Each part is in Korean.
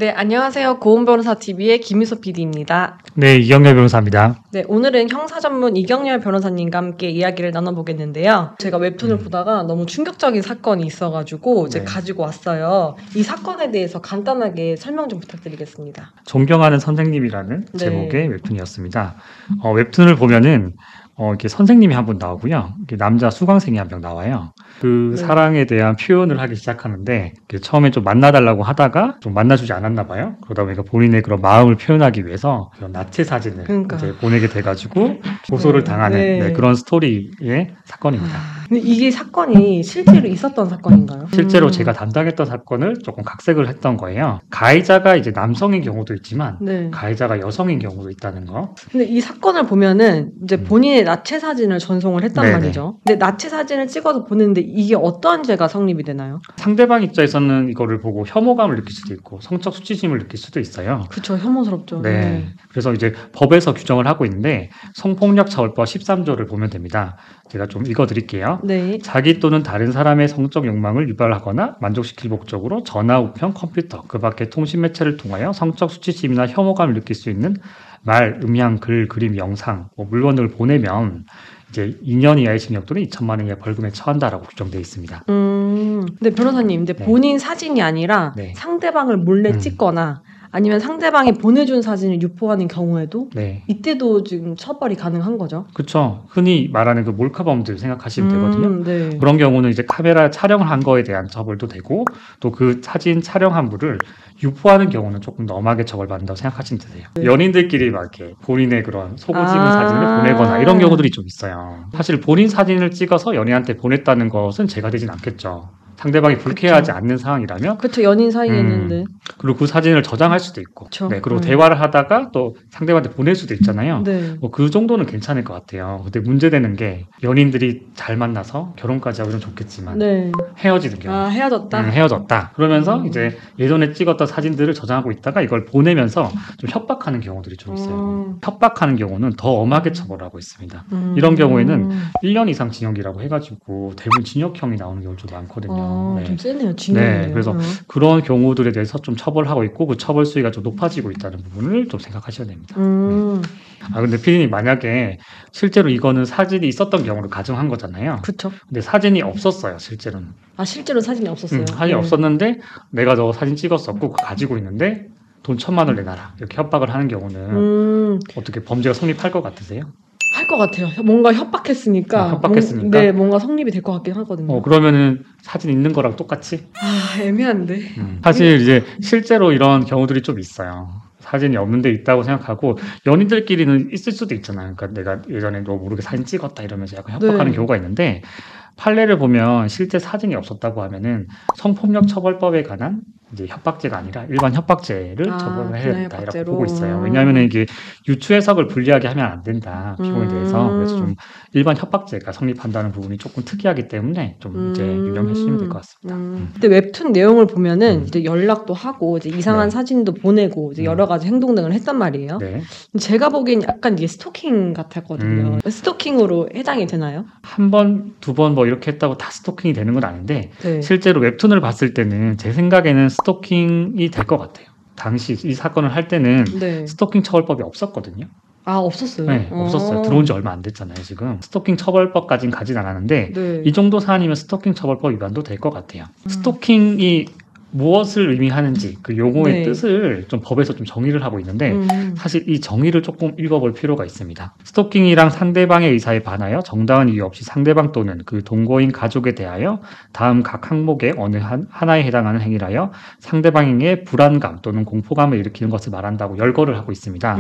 네, 안녕하세요. 고은 변호사 TV의 김희소 PD입니다. 네, 이경렬 변호사입니다. 네, 오늘은 형사 전문 이경렬 변호사님과 함께 이야기를 나눠보겠는데요. 제가 웹툰을 보다가 너무 충격적인 사건이 있어가지고 이제 네. 가지고 왔어요. 이 사건에 대해서 간단하게 설명 좀 부탁드리겠습니다. 존경하는 선생님이라는 네. 제목의 웹툰이었습니다. 웹툰을 보면은 이렇게 선생님이 한 분 나오고요. 이렇게 남자 수강생이 한 명 나와요. 그 네. 사랑에 대한 표현을 하기 시작하는데 처음에 좀 만나달라고 하다가 좀 만나주지 않았나 봐요. 그러다 보니까 본인의 그런 마음을 표현하기 위해서 그런 나체 사진을 그러니까. 이제 보내게 돼가지고 고소를 당하는 네. 그런 스토리의 사건입니다. 근데 이게 사건이 실제로 있었던 사건인가요? 실제로 제가 담당했던 사건을 조금 각색을 했던 거예요. 가해자가 이제 남성인 경우도 있지만 네. 가해자가 여성인 경우도 있다는 거. 근데 이 사건을 보면은 이제 본인의 나체 사진을 전송을 했단 네네. 말이죠. 근데 나체 사진을 찍어서 보냈는데 이게 어떠한 죄가 성립이 되나요? 상대방 입장에서는 이거를 보고 혐오감을 느낄 수도 있고 성적 수치심을 느낄 수도 있어요. 그쵸, 혐오스럽죠. 네. 그래서 이제 법에서 규정을 하고 있는데 성폭력처벌법 13조를 보면 됩니다. 제가 좀 읽어드릴게요. 네. 자기 또는 다른 사람의 성적 욕망을 유발하거나 만족시킬 목적으로 전화, 우편, 컴퓨터, 그 밖의 통신 매체를 통하여 성적 수치심이나 혐오감을 느낄 수 있는 말, 음향, 글, 그림, 영상, 물건을 보내면 이제 2년 이하의 징역 또는 2천만 원 이하의 벌금에 처한다라고 규정되어 있습니다. 근데 변호사님, 근데 네. 본인 사진이 아니라 네. 상대방을 몰래 찍거나 아니면 상대방이 보내준 사진을 유포하는 경우에도 네. 이때도 지금 처벌이 가능한 거죠? 그렇죠. 흔히 말하는 그 몰카범들 생각하시면 되거든요. 네. 그런 경우는 이제 카메라 촬영을 한 거에 대한 처벌도 되고 또 그 사진 촬영한 분을 유포하는 경우는 조금 더 엄하게 처벌받는다고 생각하시면 되세요. 네. 연인들끼리 막 이렇게 본인의 그런 속을 찍은 아. 사진을 보내거나 이런 경우들이 좀 있어요. 사실 본인 사진을 찍어서 연인한테 보냈다는 것은 죄가 되진 않겠죠. 상대방이 불쾌하지 않는 상황이라면 그쵸, 연인 사이에는. 그리고 그 사진을 저장할 수도 있고 그쵸. 네, 그리고 대화를 하다가 또 상대방한테 보낼 수도 있잖아요. 네. 뭐 그 정도는 괜찮을 것 같아요. 근데 문제되는 게 연인들이 잘 만나서 결혼까지 하면 좋겠지만 네. 헤어지는 경우. 헤어졌다? 헤어졌다. 그러면서 이제 예전에 찍었던 사진들을 저장하고 있다가 이걸 보내면서 좀 협박하는 경우들이 좀 있어요. 협박하는 경우는 더 엄하게 처벌하고 있습니다. 이런 경우에는 1년 이상 징역이라고 해가지고 대부분 징역형이 나오는 경우도 많거든요. 네. 좀 세네요, 징역이네요. 네, 그래서 그런 경우들에 대해서 좀 처벌하고 있고 그 처벌 수위가 좀 높아지고 있다는 부분을 좀 생각하셔야 됩니다. 근데 피디님 만약에 실제로 이거는 사진이 있었던 경우를 가정한 거잖아요. 그쵸. 근데 사진이 없었어요, 실제로는. 실제로 사진이 없었어요. 사진이 없었는데 내가 저 사진 찍었었고 그거 가지고 있는데 돈 1,000만 원 내놔라 이렇게 협박을 하는 경우는 어떻게 범죄가 성립할 것 같으세요? 할 것 같아요. 뭔가 협박했으니까. 협박했으니까. 뭔가 성립이 될 것 같긴 하거든요. 그러면은 사진 있는 거랑 똑같이? 애매한데. 사실 이제 실제로 이런 경우들이 좀 있어요. 사진이 없는데 있다고 생각하고 연인들끼리는 있을 수도 있잖아요. 그러니까 내가 예전에 너 모르게 사진 찍었다 이러면서 약간 협박하는 경우가 있는데 판례를 보면 실제 사진이 없었다고 하면은 성폭력 처벌법에 관한 이제 협박죄가 아니라 일반 협박죄를 처벌을 해야 된다 이렇게 보고 있어요. 왜냐하면 이게 유추 해석을 불리하게 하면 안 된다 피고인에 대해서. 그래서 좀 일반 협박죄가 성립한다는 부분이 조금 특이하기 때문에 좀 이제 유념해 주시면 될 것 같습니다. 근데 웹툰 내용을 보면은 이제 연락도 하고 이제 이상한 네. 사진도 보내고 이제 여러 가지 행동 등을 했단 말이에요. 네. 제가 보기엔 약간 이게 스토킹 같았거든요. 스토킹으로 해당이 되나요? 한 번, 두 번 뭐 이렇게 했다고 다 스토킹이 되는 건 아닌데 네. 실제로 웹툰을 봤을 때는 제 생각에는 스토킹이 될 것 같아요. 당시 이 사건을 할 때는 네. 스토킹 처벌법이 없었거든요. 없었어요? 네, 없었어요. 들어온 지 얼마 안 됐잖아요, 지금. 스토킹 처벌법까지는 가진 않았는데 네. 이 정도 사안이면 스토킹 처벌법 위반도 될 것 같아요. 스토킹이 무엇을 의미하는지 그 용어의 뜻을 좀 법에서 좀 정의를 하고 있는데 사실 이 정의를 조금 읽어볼 필요가 있습니다. 스토킹이랑 상대방의 의사에 반하여 정당한 이유 없이 상대방 또는 그 동거인 가족에 대하여 다음 각 항목의 어느 하나에 해당하는 행위라여 상대방에게 불안감 또는 공포감을 일으키는 것을 말한다고 열거를 하고 있습니다.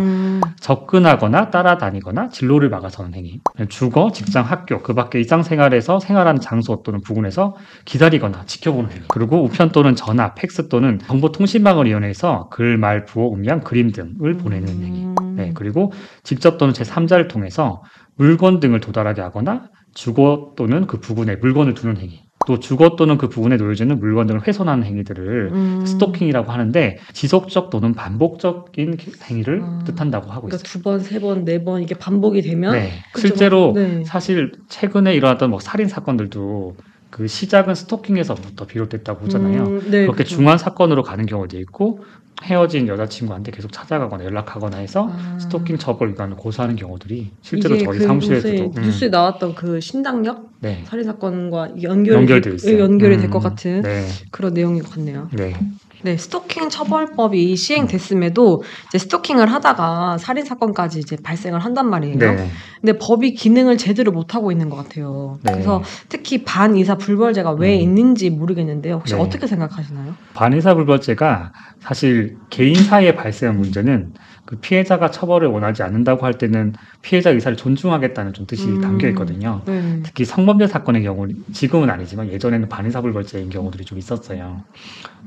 접근하거나 따라다니거나 진로를 막아서는 행위, 주거, 직장, 학교, 그 밖에 일상생활에서 생활하는 장소 또는 부근에서 기다리거나 지켜보는 행위, 그리고 우편 또는 전화, 팩스 또는 정보통신망을 이용해서 글, 말, 부호, 음량, 그림 등을 보내는 행위. 네, 그리고 직접 또는 제3자를 통해서 물건 등을 도달하게 하거나 주거 또는 그 부근에 물건을 두는 행위, 또 주거 또는 그 부분에 놓여져 있는 물건 등을 훼손하는 행위들을 스토킹이라고 하는데 지속적 또는 반복적인 행위를 뜻한다고 하고 있어요. 그러니까 2번, 3번, 4번 이게 반복이 되면 네, 실제로 네. 사실 최근에 일어났던 뭐 살인 사건들도 그 시작은 스토킹에서부터 비롯됐다고 하잖아요. 네, 그렇게 그쵸. 중한 사건으로 가는 경우도 있고 헤어진 여자친구한테 계속 찾아가거나 연락하거나 해서 아, 스토킹 처벌 위반을 고소하는 경우들이 실제로 이게 저희 그 사무실에서도 요새 뉴스에 나왔던 그 신당역 네, 살인 사건과 연결돼 있어요. 연결이 될 것 같은 네, 그런 내용인 것 같네요. 네, 네, 스토킹 처벌법이 시행됐음에도 이제 스토킹을 하다가 살인 사건까지 이제 발생을 한단 말이에요. 네, 근데 법이 기능을 제대로 못 하고 있는 것 같아요. 네. 그래서 특히 반의사 불벌죄가 왜 있는지 모르겠는데요. 혹시 네. 어떻게 생각하시나요? 반의사불벌죄가 사실 개인 사이에 발생한 문제는 그 피해자가 처벌을 원하지 않는다고 할 때는 피해자 의사를 존중하겠다는 좀 뜻이 담겨 있거든요. 네. 특히 성범죄 사건의 경우 지금은 아니지만 예전에는 반의사불벌죄인 경우들이 좀 있었어요.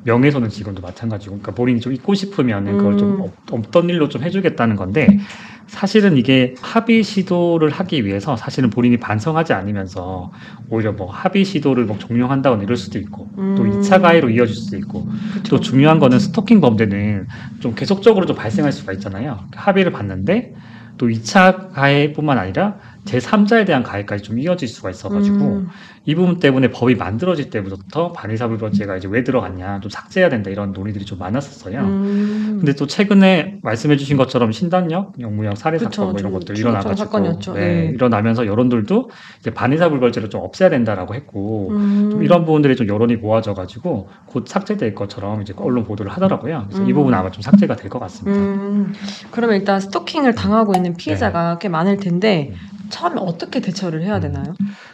명예훼손은 지금도 마찬가지고, 그러니까 본인이 좀 잊고 싶으면 그걸 좀 없던 일로 좀 해주겠다는 건데, 사실은 이게 합의 시도를 하기 위해서 사실은 본인이 반성하지 않으면서 오히려 뭐 합의 시도를 뭐 종용한다거나 이럴 수도 있고, 또 2차 가해로 이어질 수도 있고, 그쵸. 또 중요한 거는 스토킹 범죄는 좀 계속적으로 좀 발생할 수가 있잖아요. 합의를 봤는데 또 2차 가해뿐만 아니라 제3자에 대한 가해까지 좀 이어질 수가 있어가지고 이 부분 때문에 법이 만들어질 때부터 반의사불벌죄가 이제 왜 들어갔냐, 좀 삭제해야 된다 이런 논의들이 좀 많았었어요. 근데 또 최근에 말씀해주신 것처럼 신당역, 영무역 살해 사건 뭐 이런 것들 일어나가지고 사건이었죠. 네, 일어나면서 여론들도 이제 반의사불벌죄를 좀 없애야 된다라고 했고 좀 이런 부분들이 좀 여론이 모아져가지고 곧 삭제될 것처럼 이제 언론 보도를 하더라고요. 그래서 이 부분은 아마 좀 삭제가 될 것 같습니다. 그러면 일단 스토킹을 당하고 있는 피해자가 꽤 많을 텐데 처음에 어떻게 대처를 해야 되나요?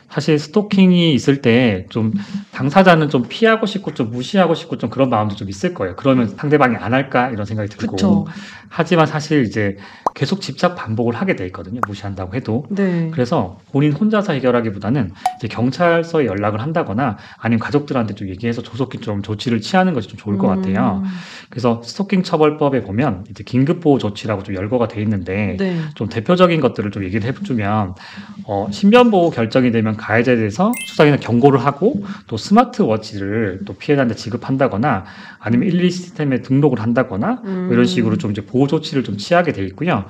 사실 스토킹이 있을 때 좀 당사자는 좀 피하고 싶고 좀 무시하고 싶고 좀 그런 마음도 좀 있을 거예요. 그러면 상대방이 안 할까 이런 생각이 들고. 그쵸. 하지만 사실 이제 계속 집착 반복을 하게 돼 있거든요. 무시한다고 해도. 네. 그래서 본인 혼자서 해결하기보다는 이제 경찰서에 연락을 한다거나 아니면 가족들한테 좀 얘기해서 조속히 좀 조치를 취하는 것이 좀 좋을 것 같아요. 그래서 스토킹 처벌법에 보면 이제 긴급보호 조치라고 좀 열거가 돼 있는데 네. 좀 대표적인 것들을 좀 얘기를 해주면 신변보호 결정이 되면 가해자에 대해서 수사기관 경고를 하고 또 스마트워치를 또 피해자한테 지급한다거나 아니면 112 시스템에 등록을 한다거나 뭐 이런 식으로 좀 이제 보호 조치를 좀 취하게 돼 있고요.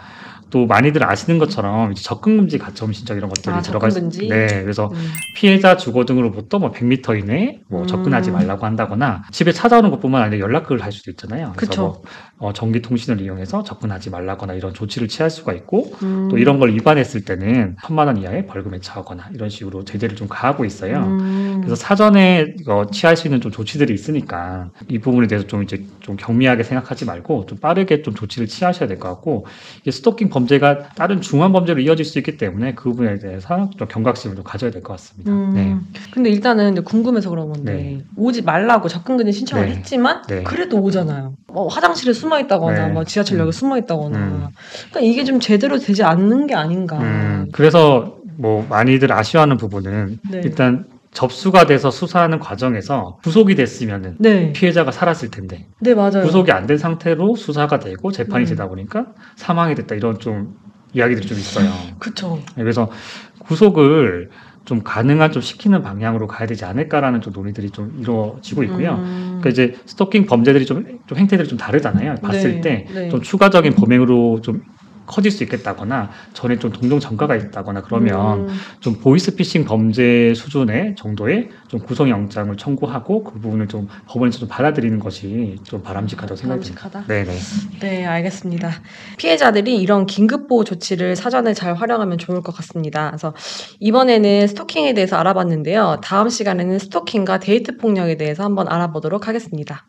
또 많이들 아시는 것처럼 이제 접근금지 가처분 신청 이런 것들이 들어가 있습니다. 네, 그래서 피해자 주거 등으로부터 뭐 100m 이내에 뭐 접근하지 말라고 한다거나 집에 찾아오는 것뿐만 아니라 연락을 할 수도 있잖아요. 그래서 뭐 전기통신을 이용해서 접근하지 말라거나 이런 조치를 취할 수가 있고 또 이런 걸 위반했을 때는 1,000만 원 이하의 벌금에 처하거나 이런 식으로 제재를 좀 가하고 있어요. 그래서 사전에 취할 수 있는 좀 조치들이 있으니까 이 부분에 대해서 좀 이제 좀 경미하게 생각하지 말고 좀 빠르게 좀 조치를 취하셔야 될 것 같고, 이게 스토킹 범죄가 다른 중한 범죄로 이어질 수 있기 때문에 그 부분에 대해서 좀 경각심을 좀 가져야 될 것 같습니다. 네. 근데 일단은 이제 궁금해서 그런 건데 오지 말라고 접근금지 신청을 했지만 그래도 오잖아요. 화장실에 숨어 있다거나 뭐 지하철역에 숨어 있다거나 그러니까 이게 좀 제대로 되지 않는 게 아닌가. 그래서 뭐 많이들 아쉬워하는 부분은 일단 접수가 돼서 수사하는 과정에서 구속이 됐으면은 피해자가 살았을 텐데 네, 맞아요. 구속이 안 된 상태로 수사가 되고 재판이 되다 보니까 사망이 됐다 이런 좀 이야기들이 좀 있어요. 그렇죠. 그래서 구속을 좀 가능한 좀 시키는 방향으로 가야 되지 않을까라는 좀 논의들이 좀 이루어지고 있고요. 그러니까 이제 스토킹 범죄들이 좀 행태들이 좀 다르잖아요. 봤을 때 좀 추가적인 범행으로 좀 커질 수 있겠다거나 전에 좀 동종 전과가 있다거나 그러면 좀 보이스피싱 범죄 수준의 정도의 좀 구속영장을 청구하고 그 부분을 좀 법원에서 좀 받아들이는 것이 좀 바람직하다고 생각합니다. 네네. 네, 알겠습니다. 피해자들이 이런 긴급보호 조치를 사전에 잘 활용하면 좋을 것 같습니다. 그래서 이번에는 스토킹에 대해서 알아봤는데요. 다음 시간에는 스토킹과 데이트 폭력에 대해서 한번 알아보도록 하겠습니다.